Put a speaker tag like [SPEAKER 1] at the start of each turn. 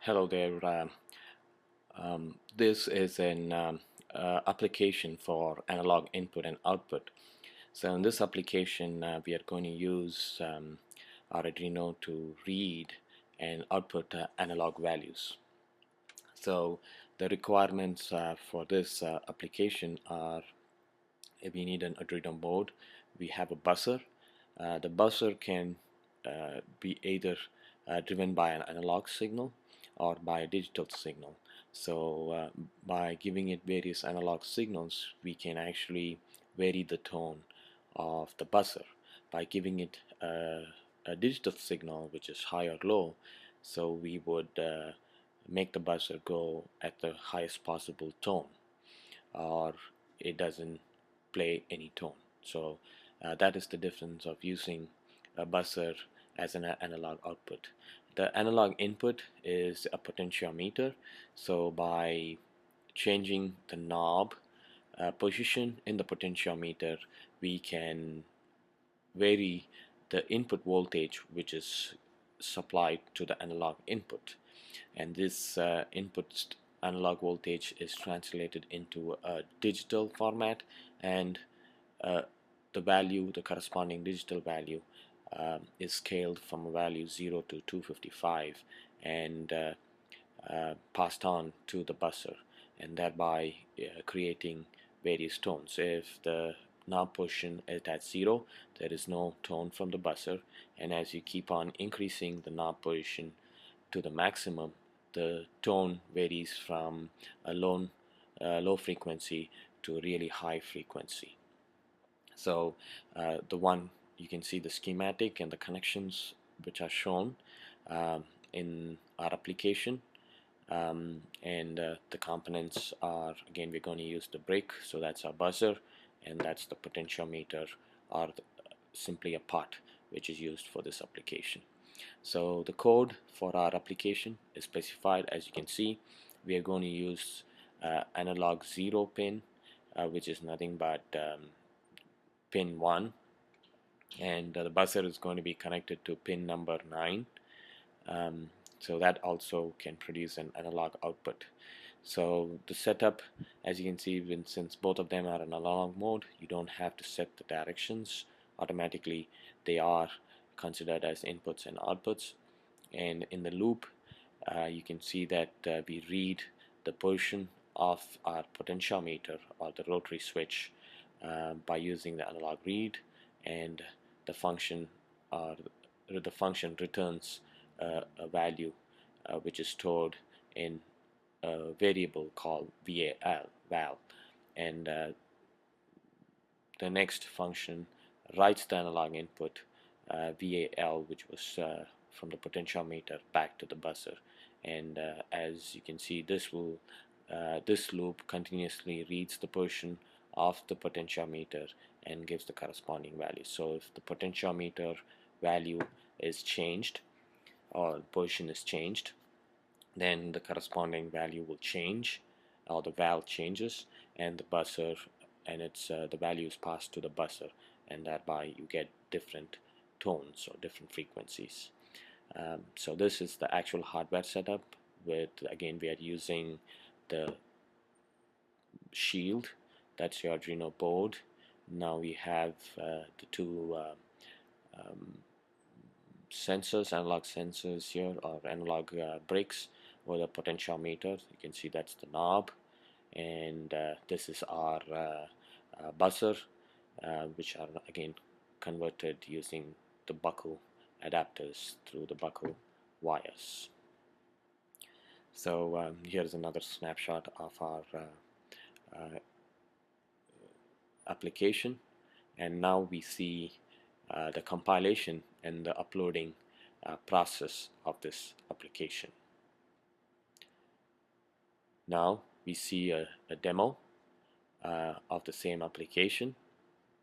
[SPEAKER 1] Hello there. This is an application for analog input and output. So in this application, we are going to use Arduino to read and output analog values. So the requirements for this application are we need an Arduino board. We have a buzzer. The buzzer can be either driven by an analog signal or by a digital signal. So by giving it various analog signals, we can actually vary the tone of the buzzer. By giving it a digital signal which is high or low, so we would make the buzzer go at the highest possible tone, or it doesn't play any tone. So that is the difference of using a buzzer as an analog output. The analog input is a potentiometer. So by changing the knob position in the potentiometer, we can vary the input voltage which is supplied to the analog input, and this input analog voltage is translated into a digital format, and uh, the corresponding digital value is scaled from a value 0 to 255 and passed on to the buzzer, and thereby creating various tones. If the knob position is at 0, there is no tone from the buzzer, and as you keep on increasing the knob position to the maximum, the tone varies from a low frequency to a really high frequency. So the one you can see the schematic and the connections which are shown in our application, and the components are, again, we're going to use the brick, so that's our buzzer, and that's the potentiometer, or simply a pot which is used for this application. So the code for our application is specified. As you can see, we are going to use analog 0 pin, which is nothing but pin 1, and the buzzer is going to be connected to pin number 9. So that also can produce an analog output. So the setup, as you can see, since both of them are in analog mode, you don't have to set the directions automatically. They are considered as inputs and outputs. And in the loop, you can see that we read the position of our potentiometer or the rotary switch by using the analog read, and the function returns a value which is stored in a variable called val, and the next function writes the analog input val, which was from the potentiometer, back to the buzzer. And as you can see, this loop continuously reads the position of the potentiometer and gives the corresponding value. So if the potentiometer value is changed, or position is changed, then the corresponding value will change, or the val changes, and the buzzer, and it's the value is passed to the buzzer, and thereby you get different tones or different frequencies. So this is the actual hardware setup. With, again, we are using the shield, that's your Arduino board. Now we have the two sensors, analog sensors here, or analog bricks, with a potentiometer. You can see that's the knob, and this is our buzzer, which are again converted using the buckle adapters through the buckle wires. So here's another snapshot of our application, and now we see the compilation and the uploading process of this application. Now we see a demo of the same application,